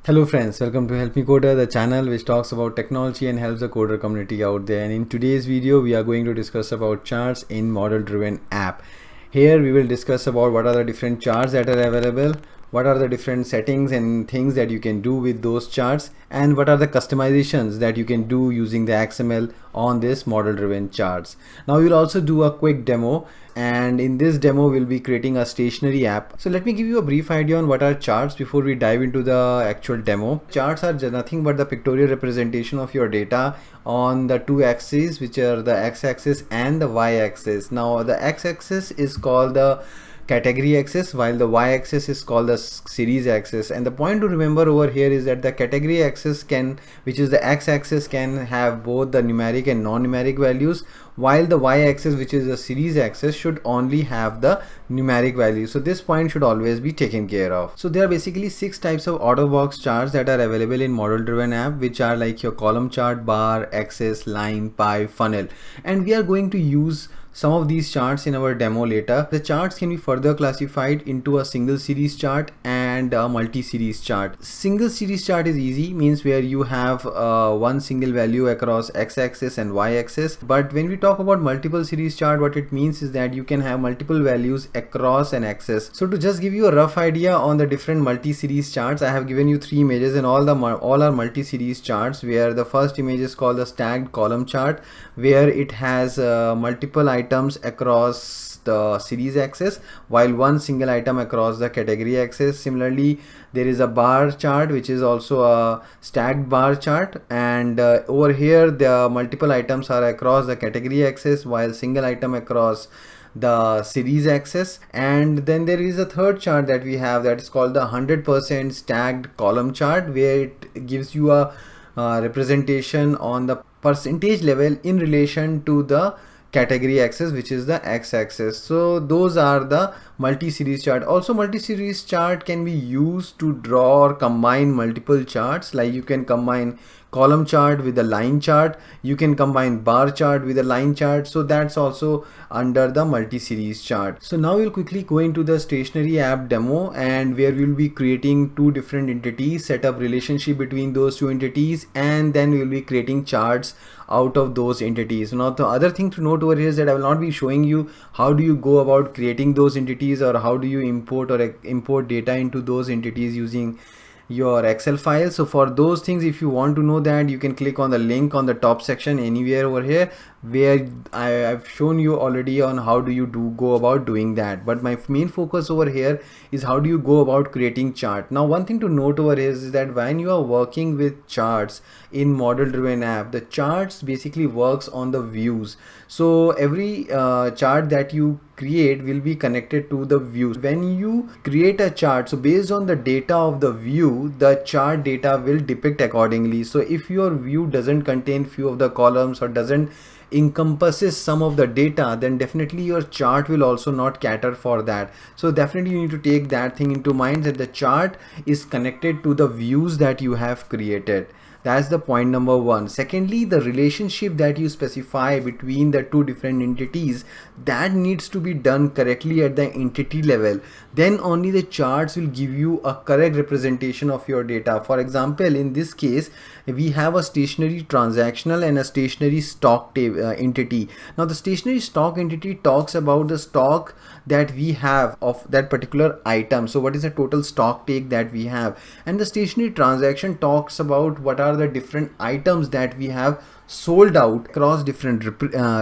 Hello friends, welcome to Help Me Coder, the channel which talks about technology and helps the coder community out there. And in today's video, we are going to discuss about charts in Model Driven app. Here we will discuss about what are the different charts that are available, what are the different settings and things that you can do with those charts, and what are the customizations that you can do using the XML on this Model Driven charts. Now we'll also do a quick demo, and in this demo we'll be creating a stationery app. So let me give you a brief idea on what are charts before we dive into the actual demo. Charts are nothing but the pictorial representation of your data on the two axes, which are the x-axis and the y-axis. Now the x-axis is called the category axis, while the y-axis is called the series axis. And the point to remember over here is that the category axis which is the x-axis, can have both the numeric and non-numeric values, while the y-axis, which is the series axis, should only have the numeric value. So this point should always be taken care of. So there are basically 6 types of out-of-box charts that are available in Model Driven app, which are like your column chart, bar, axis, line, pie, funnel. And we are going to use some of these charts in our demo later. The charts can be further classified into a single series chart and a multi-series chart. Single series chart is easy, means where you have one single value across x-axis and y-axis. But when we talk about multiple series chart, what it means is that you can have multiple values across an axis. So to just give you a rough idea on the different multi-series charts, I have given you 3 images, and all are multi-series charts, where the first image is called the stacked column chart, where it has multiple items across the series axis, while one single item across the category axis. Similarly, there is a bar chart, which is also a stacked bar chart, and over here the multiple items are across the category axis, while single item across the series axis. And then there is a third chart that we have, that is called the 100% stacked column chart, where it gives you a representation on the percentage level in relation to the category axis, which is the x-axis. So those are the multi-series chart. Also, multi-series chart can be used to draw or combine multiple charts, like you can combine column chart with a line chart, you can combine bar chart with a line chart. So that's also under the multi-series chart. So now we'll quickly go into the stationery app demo, and where we'll be creating 2 different entities, set up relationship between those 2 entities, and then we'll be creating charts out of those entities. Now the other thing to note over here is that I will not be showing you how do you go about creating those entities, or how do you import data into those entities using your Excel file. So for those things, if you want to know that, you can click on the link on the top section anywhere over here, where I've shown you already on how do you go about doing that. But my main focus over here is how do you go about creating chart. Now one thing to note over here is that when you are working with charts in Model Driven app, the charts basically works on the views. So every chart that you create will be connected to the views. When you create a chart, so based on the data of the view, the chart data will depict accordingly. So if your view doesn't contain few of the columns, or doesn't encompasses some of the data, then definitely your chart will also not cater for that. So definitely you need to take that thing into mind, that the chart is connected to the views that you have created. That's the point number 1. Secondly, the relationship that you specify between the 2 different entities, that needs to be done correctly at the entity level. Then only the charts will give you a correct representation of your data. For example, in this case, we have a stationery transactional and a stationery stock entity. Now the stationery stock entity talks about the stock that we have of that particular item. So what is the total stock take that we have? And the stationery transaction talks about what are the different items that we have sold out across different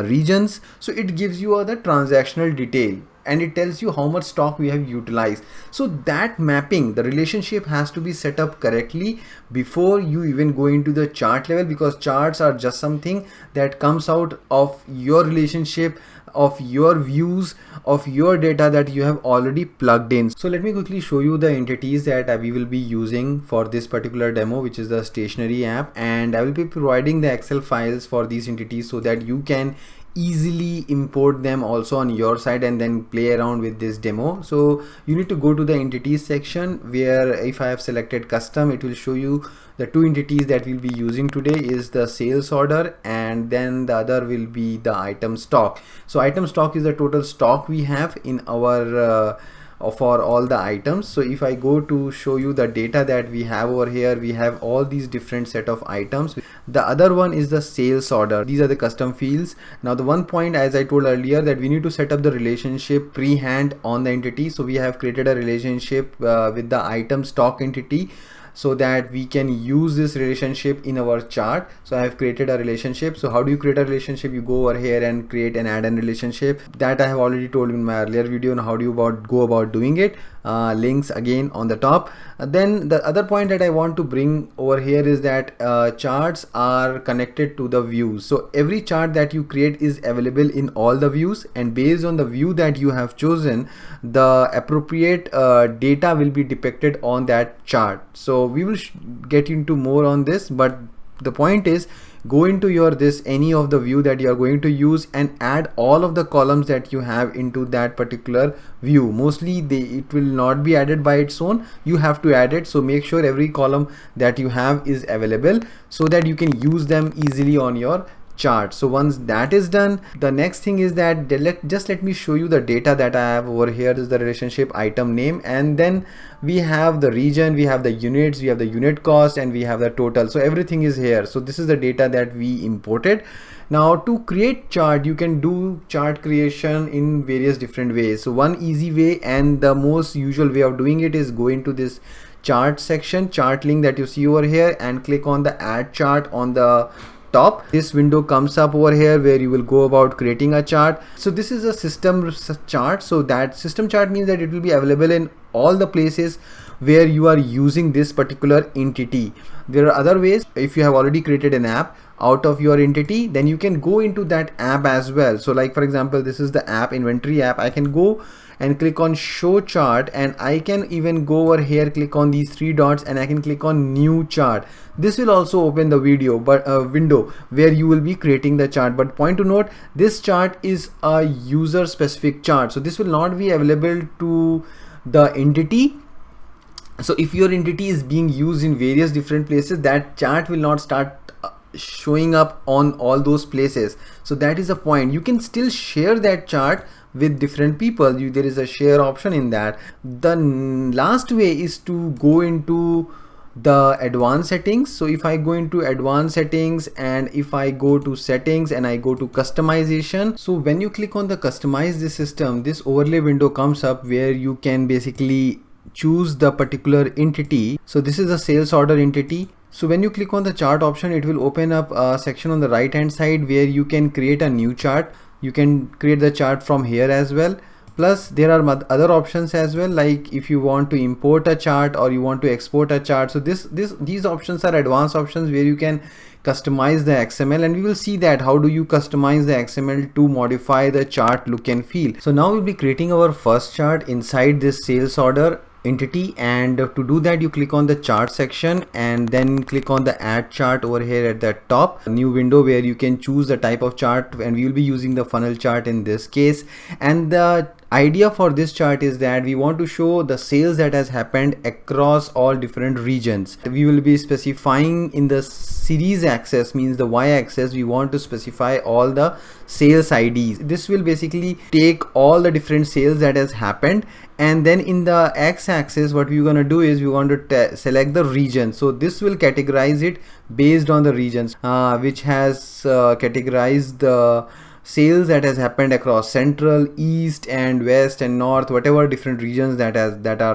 regions. So it gives you the transactional detail, and it tells you how much stock we have utilized. So that mapping, the relationship has to be set up correctly before you even go into the chart level, because charts are just something that comes out of your relationship, of your views, of your data that you have already plugged in. So let me quickly show you the entities that we will be using for this particular demo, which is the stationery app, and I will be providing the Excel files for these entities so that you can easily import them also on your side and then play around with this demo. So you need to go to the entities section, where if I have selected custom, it will show you the 2 entities that we'll be using today is the sales order, and then the other will be the item stock. So item stock is the total stock we have in our for all the items. So if I go to show you the data that we have over here, we have all these different set of items. The other one is the sales order. These are the custom fields. Now the one point, as I told earlier, that we need to set up the relationship pre-hand on the entity. So we have created a relationship with the item stock entity, so that we can use this relationship in our chart. So I have created a relationship. So how do you create a relationship? You go over here and create an add-in relationship. That I have already told in my earlier video on how do you go about doing it. Links again on the top. Then the other point that I want to bring over here is that charts are connected to the views. So every chart that you create is available in all the views, and based on the view that you have chosen, the appropriate data will be depicted on that chart. So we will get into more on this, but the point is, go into your any of the view that you are going to use and add all of the columns that you have into that particular view. Mostly it will not be added by its own, you have to add it. So make sure every column that you have is available so that you can use them easily on your chart. So once that is done, the next thing is that let me show you the data that I have over here. This is the relationship item name, and then we have the region, we have the units, we have the unit cost, and we have the total. So everything is here. So this is the data that we imported. Now to create chart, you can do chart creation in various different ways. So one easy way and the most usual way of doing it is go into this chart section, chart link that you see over here, and click on the add chart on the top. This window comes up over here where you will go about creating a chart. So this is a system chart. So that system chart means that it will be available in all the places where you are using this particular entity. There are other ways. If you have already created an app out of your entity, then you can go into that app as well. So like for example, this is the app, inventory app. I can go and click on show chart, and I can even go over here, click on these three dots, and I can click on new chart. This will also open the window where you will be creating the chart. But point to note, this chart is a user specific chart, so this will not be available to the entity. So if your entity is being used in various different places, that chart will not start showing up on all those places. So that is the point. You can still share that chart with different people. There is a share option in that. The last way is to go into the advanced settings. So if I go into advanced settings, and if I go to settings and I go to customization, so when you click on the customize the system, this overlay window comes up where you can basically choose the particular entity. So this is a sales order entity. So when you click on the chart option, it will open up a section on the right hand side where you can create a new chart. You can create the chart from here as well. Plus there are other options as well, like if you want to import a chart or you want to export a chart. So these options are advanced options where you can customize the XML, and we will see that how do you customize the XML to modify the chart look and feel. So now we'll be creating our first chart inside this sales order entity, and to do that you click on the chart section and then click on the add chart over here at the top. A new window where you can choose the type of chart, and we will be using the funnel chart in this case. And the idea for this chart is that we want to show the sales that has happened across all different regions. We will be specifying in the series axis, means the y-axis, we want to specify all the sales IDs. This will basically take all the different sales that has happened, and then in the x-axis what we're going to do is we want to select the region. So this will categorize it based on the regions, which has categorized the sales that has happened across central, east and west and north, whatever different regions that are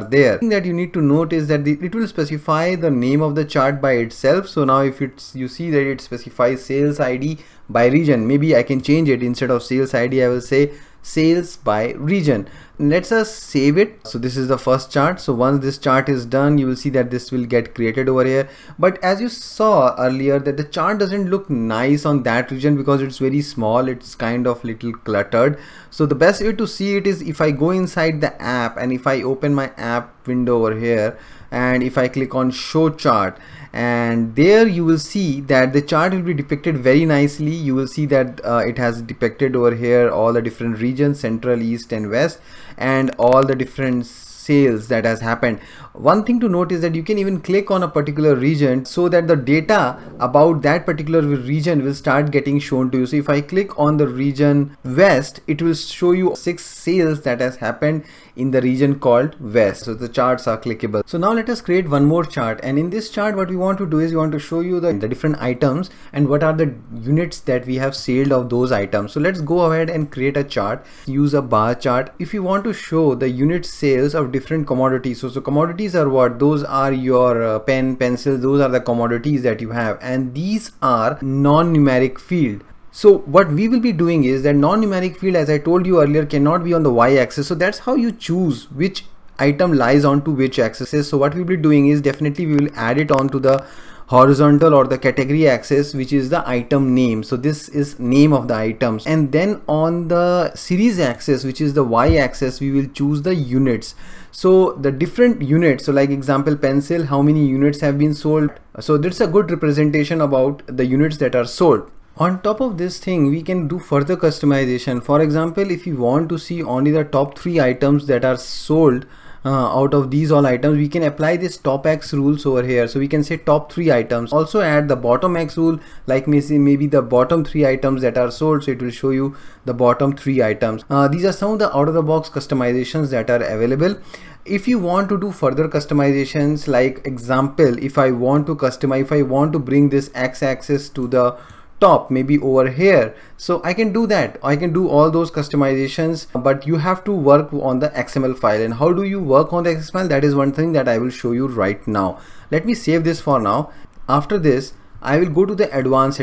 there. The thing that you need to note is that it will specify the name of the chart by itself. So now if you see that it specifies sales ID by region, maybe I can change it. Instead of sales ID, I will say sales by region. Let's save it. So this is the first chart. So once this chart is done, you will see that this will get created over here. But as you saw earlier, that the chart doesn't look nice on that region because it's very small, it's kind of little cluttered. So the best way to see it is if I go inside the app, and if I open my app window over here, and if I click on show chart, and there you will see that the chart will be depicted very nicely. You will see that it has depicted over here all the different regions, central, east and west, and all the different sales that has happened. One thing to note is that you can even click on a particular region so that the data about that particular region will start getting shown to you. So if I click on the region West, it will show you 6 sales that has happened in the region called West. So the charts are clickable. So now let us create one more chart, and in this chart what we want to do is we want to show you the different items and what are the units that we have sold of those items. So let's go ahead and create a chart. Use a bar chart if you want to show the unit sales of different commodities. So commodities are what? Those are your pen, pencil, those are the commodities that you have, and these are non-numeric field. So what we will be doing is that non-numeric field, as I told you earlier, cannot be on the y-axis. So that's how you choose which item lies onto which axis. So what we'll be doing is definitely we will add it onto the horizontal or the category axis, which is the item name. So this is name of the items, and then on the series axis, which is the y-axis, we will choose the units. So the different units, so like example pencil, how many units have been sold. So that's a good representation about the units that are sold. On top of this thing, we can do further customization. For example, if you want to see only the top 3 items that are sold out of these all items, we can apply this top X rules over here. So we can say top 3 items. Also add the bottom X rule, like maybe the bottom 3 items that are sold. So it will show you the bottom 3 items. These are some of the out of the box customizations that are available. If you want to do further customizations, like example, if I want to customize, if I want to bring this X axis to the top, maybe over here, so I can do that. I can do all those customizations, but you have to work on the XML file. And how do you work on the XML? That is one thing that I will show you right now. Let me save this for now. After this, I will go to the advanced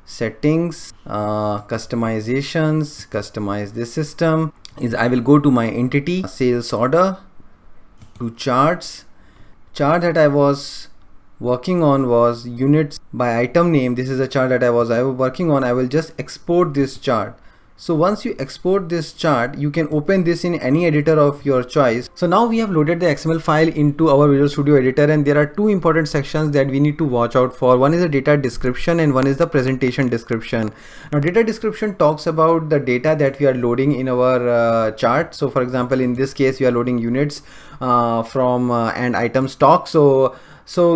settings, customizations, customize this system. I will go to my entity, sales order, to charts. Chart that I was working on was units by item name. This is a chart that I was working on. I will just export this chart. So once you export this chart, you can open this in any editor of your choice. So now we have loaded the XML file into our Visual Studio editor, and there are 2 important sections that we need to watch out for. One is the data description and one is the presentation description. Now data description talks about the data that we are loading in our chart. So for example, in this case, we are loading units from and item stock. So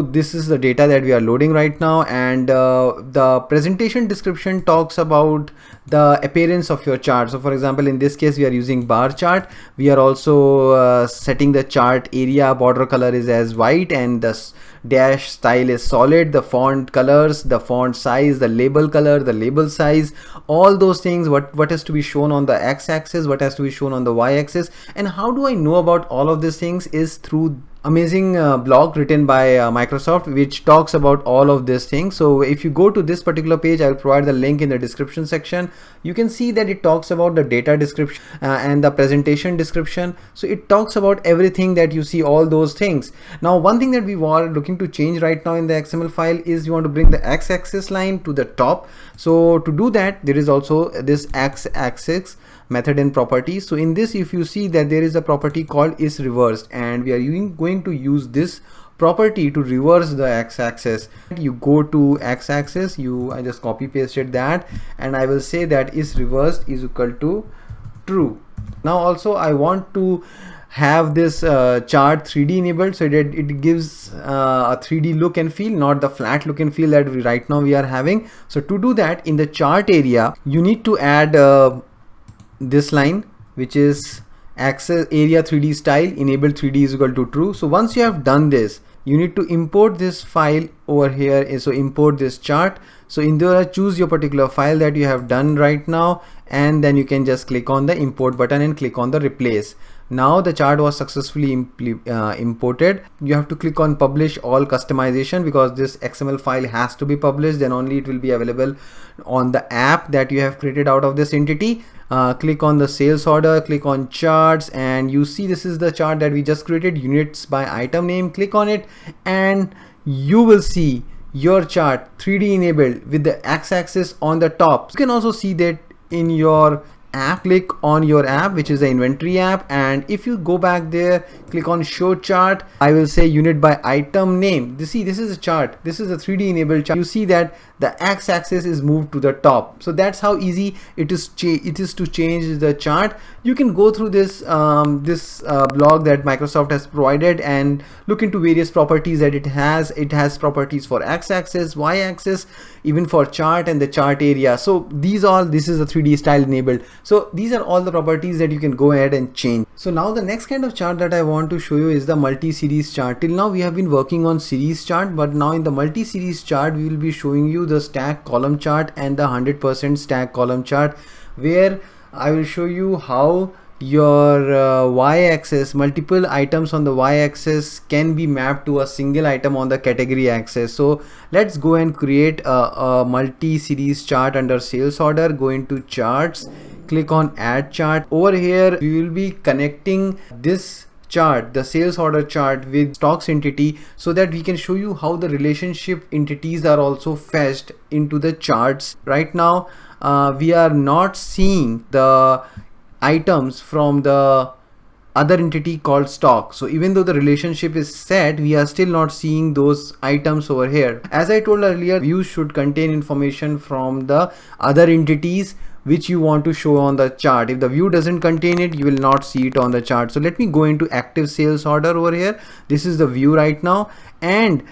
this is the data that we are loading right now, and the presentation description talks about the appearance of your chart. So for example, in this case, we are using bar chart. We are also setting the chart area border color is as white, and the dash style is solid, the font colors, the font size, the label color, the label size, all those things, what has to be shown on the x-axis, what has to be shown on the y-axis. And how do I know about all of these things is through amazing blog written by Microsoft, which talks about all of these things. So if you go to this particular page, I'll provide the link in the description section. You can see that it talks about the data description and the presentation description. So it talks about everything that you see, all those things. Now one thing that we are looking to change right now in the XML file is you want to bring the x-axis line to the top. So to do that, there is also this x-axis method and properties. So in this, if you see that there is a property called is reversed, and we are going to use this property to reverse the x-axis. You go to x-axis, I just copy pasted that, and I will say that is reversed is equal to true. Now also I want to have this chart 3D enabled, so that it gives a 3D look and feel, not the flat look and feel that right now we are having. So to do that, in the chart area, you need to add this line, which is axis area 3D style enable 3D is equal to true. So once you have done this, you need to import this file over here. So import this chart. So in there, choose your particular file that you have done right now, and then you can just click on the import button and click on the replace. Now the chart was successfully imported. You have to click on publish all customization, because this XML file has to be published, then only it will be available on the app that you have created out of this entity. Click on the sales order, click on charts, and you see this is the chart that we just created, units by item name. Click on it and you will see your chart 3D enabled with the x-axis on the top. You can also see that in your app. Click on your app, which is the inventory app, and if you go back there, click on show chart. I will say unit by item name. You see, this is a chart. This is a 3D enabled chart. You see that the x-axis is moved to the top. So that's how easy it is to change the chart. You can go through this blog that Microsoft has provided and look into various properties that it has. It has properties for x-axis, y-axis, even for chart and the chart area. So this is a 3D style enabled. So these are all the properties that you can go ahead and change. So now the next kind of chart that I want to show you is the multi-series chart. Till now we have been working on series chart, but now in the multi-series chart we will be showing you the stack column chart and the 100% stack column chart, where I will show you how your y-axis, multiple items on the y-axis can be mapped to a single item on the category axis. So let's go and create a multi-series chart under sales order. Go into charts, click on add chart. Over here we will be connecting this chart, the sales order chart, with stocks entity, so that we can show you how the relationship entities are also fetched into the charts. Right now we are not seeing the items from the other entity called stock. So even though the relationship is set, we are still not seeing those items over here. As I told earlier, views should contain information from the other entities which you want to show on the chart. If the view doesn't contain it, you will not see it on the chart. So let me go into active sales order over here. This is the view right now, and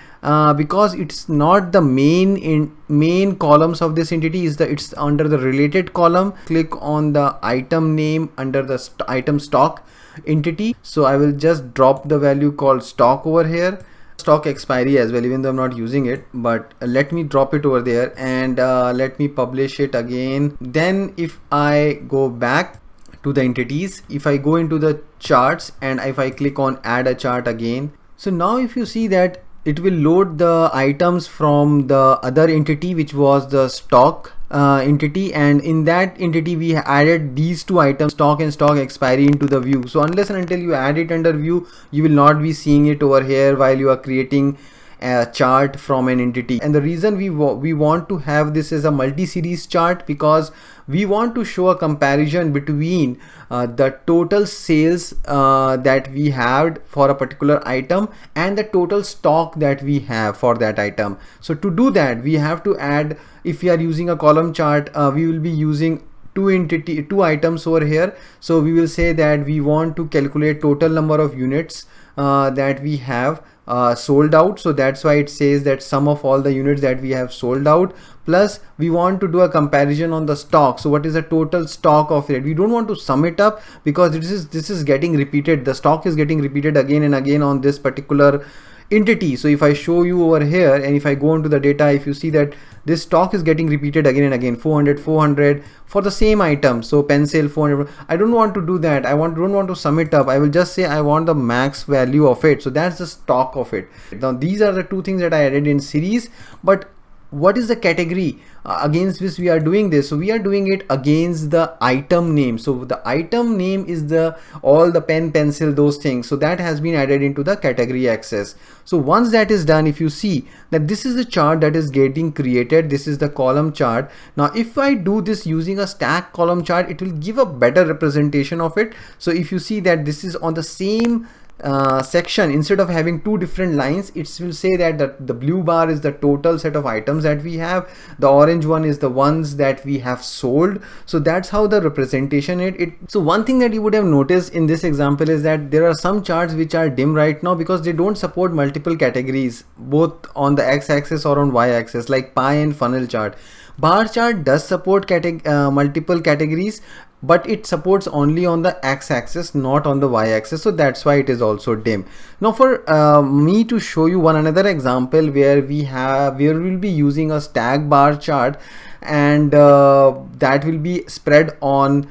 because it's not the main columns of this entity, it's under the related column. Click on the item name under the item stock entity. So I will just drop the value called stock over here, stock expiry as well, even though I'm not using it, but let me drop it over there, and let me publish it again. Then if I go back to the entities, if I go into the charts and if I click on add a chart again, so now if you see that it will load the items from the other entity, which was the stock entity, and in that entity we added these two items, stock and stock expiry, into the view. So unless and until you add it under view, you will not be seeing it over here while you are creating a chart from an entity. And the reason we want to have this as a multi-series chart, because we want to show a comparison between the total sales that we had for a particular item and the total stock that we have for that item. So to do that, we have to add, if we are using a column chart, we will be using two items over here. So we will say that we want to calculate total number of units that we have sold out. So that's why it says that sum of all the units that we have sold out, plus we want to do a comparison on the stock. So what is the total stock of it? We don't want to sum it up, because this is getting repeated. The stock is getting repeated again and again on this particular entity. So if I show you over here, and if I go into the data, if you see that this stock is getting repeated again and again, 400 for the same item. So pencil 400. I don't want to do that. Don't want to sum it up. I will just say I want the max value of it. So that's the stock of it. Now these are the two things that I added in series. But what is the category against which we are doing this? So we are doing it against the item name. So the item name is all the pen, pencil, those things. So that has been added into the category access. So once that is done, if you see that this is the chart that is getting created, this is the column chart. Now if I do this using a stack column chart, it will give a better representation of it. So if you see that this is on the same section, instead of having two different lines, it will say that the blue bar is the total set of items that we have, the orange one is the ones that we have sold. So that's how the representation so one thing that you would have noticed in this example is that there are some charts which are dim right now because they don't support multiple categories, both on the x-axis or on y-axis, like pie and funnel chart. Bar chart does support multiple categories, but it supports only on the x-axis, not on the y-axis. So that's why it is also dim. Now for me to show you another example where we'll be using a stack bar chart, and that will be spread on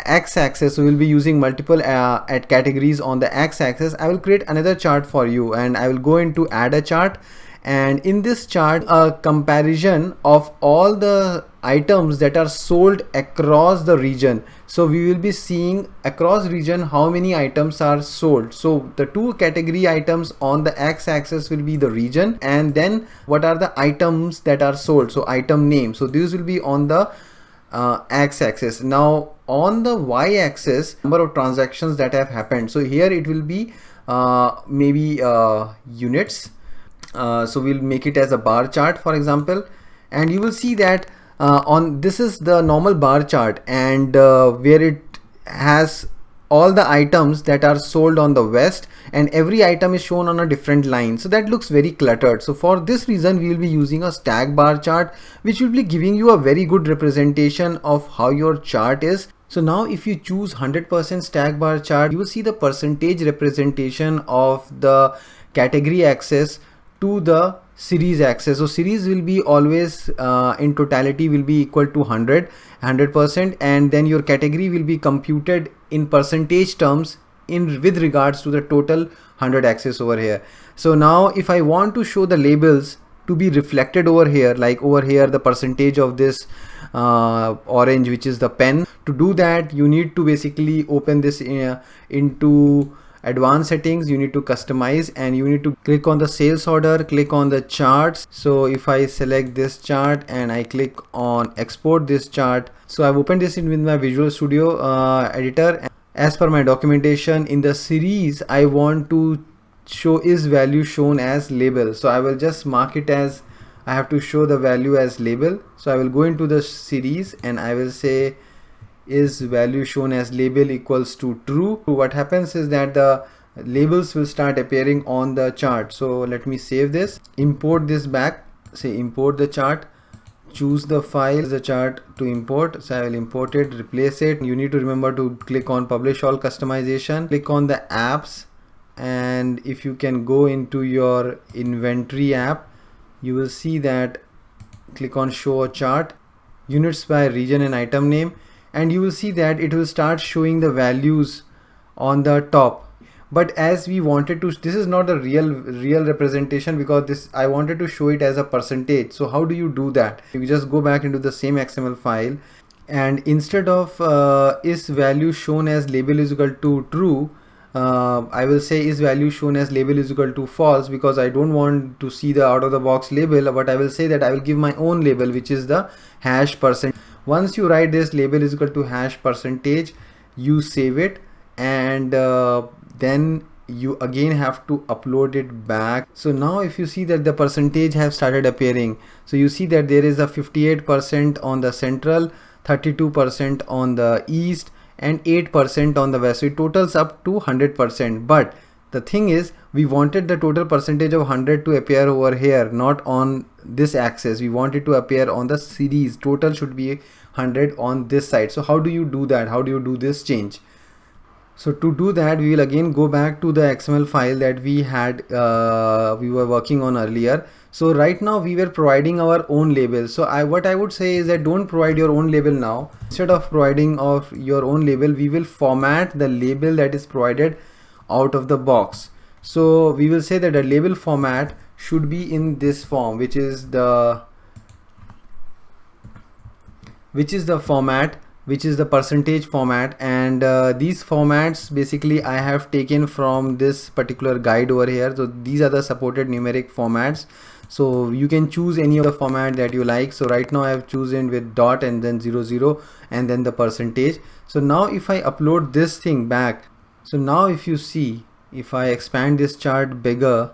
x-axis. So we'll be using multiple categories on the x-axis. I will create another chart for you, and I will go into add a chart. And in this chart, a comparison of all the items that are sold across the region. So we will be seeing across region how many items are sold. So the two category items on the x-axis will be the region, and then what are the items that are sold, so item name. So these will be on the x-axis. Now on the y-axis, number of transactions that have happened. So here it will be maybe units. So we'll make it as a bar chart, for example, and you will see that on this is the normal bar chart, and where it has all the items that are sold on the west, and every item is shown on a different line, so that looks very cluttered. So for this reason we will be using a stack bar chart, which will be giving you a very good representation of how your chart is. So now if you choose 100% stack bar chart, you will see the percentage representation of the category axis to the series axis. So series will be always in totality will be equal to 100%, and then your category will be computed in percentage terms with regards to the total 100 axis over here. So now if I want to show the labels to be reflected over here, like over here the percentage of this orange, which is the pen, to do that you need to basically open this into advanced settings. You need to customize, and you need to click on the sales order, click on the charts. So if I select this chart and I click on export this chart, so I've opened this in with my Visual Studio editor. As per my documentation, in the series I want to show is value shown as label, so I will just mark it as I have to show the value as label. So I will go into the series and I will say is value shown as label equals to true. What happens is that the labels will start appearing on the chart. So let me save this, import this back, say import the chart, choose the file, the chart to import. So I will import it, replace it. You need to remember to click on publish all customization, click on the apps, and if you can go into your inventory app, you will see that click on show a chart, units by region and item name, and you will see that it will start showing the values on the top. But as we wanted to, this is not a real representation, because this I wanted to show it as a percentage. So how do you do that? You just go back into the same XML file, and instead of is value shown as label is equal to true, I will say is value shown as label is equal to false, because I don't want to see the out of the box label, but I will say that I will give my own label, which is the hash percent. Once you write this label is equal to hash percentage, you save it, and then you again have to upload it back. So now if you see that the percentage have started appearing, so you see that there is a 58% on the central, 32% on the east, and 8% on the west. So it totals up to 100%. But the thing is, we wanted the total percentage of 100 to appear over here, not on this axis. We want it to appear on the series. Total should be 100 on this side. So how do you do that? How do you do this change? So to do that, we will again go back to the XML file that we had we were working on earlier. So right now we were providing our own label. So what I would say is that don't provide your own label now. Instead of providing of your own label, we will format the label that is provided out of the box. So we will say that the label format should be in this form, which is the percentage format. And these formats basically I have taken from this particular guide over here. So these are the supported numeric formats, so you can choose any of the format that you like. So right now I have chosen with dot and then 00 and then the percentage. So now if I upload this thing back, so now if you see, if I expand this chart bigger,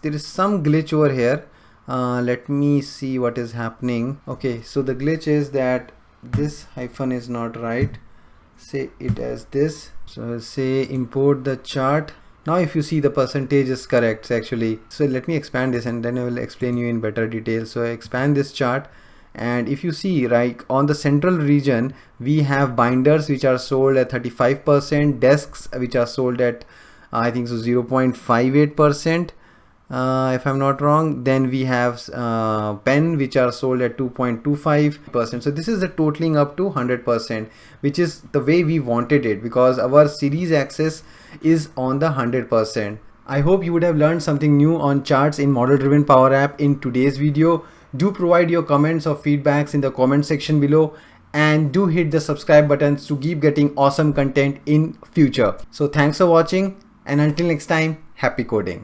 there is some glitch over here. Let me see what is happening. Okay, so the glitch is that this hyphen is not right. Say it as this. So I'll say import the chart. Now if you see, the percentage is correct actually. So let me expand this and then I will explain you in better detail. So I expand this chart, and if you see right on the central region, we have binders which are sold at 35%, desks which are sold at I think so 0.58%. If I'm not wrong. Then we have pen which are sold at 2.25%. So this is the totaling up to 100%, which is the way we wanted it, because our series axis is on the 100%. I hope you would have learned something new on charts in Model Driven Power App in today's video. Do provide your comments or feedbacks in the comment section below, and do hit the subscribe buttons to keep getting awesome content in future. So thanks for watching, and until next time, happy coding.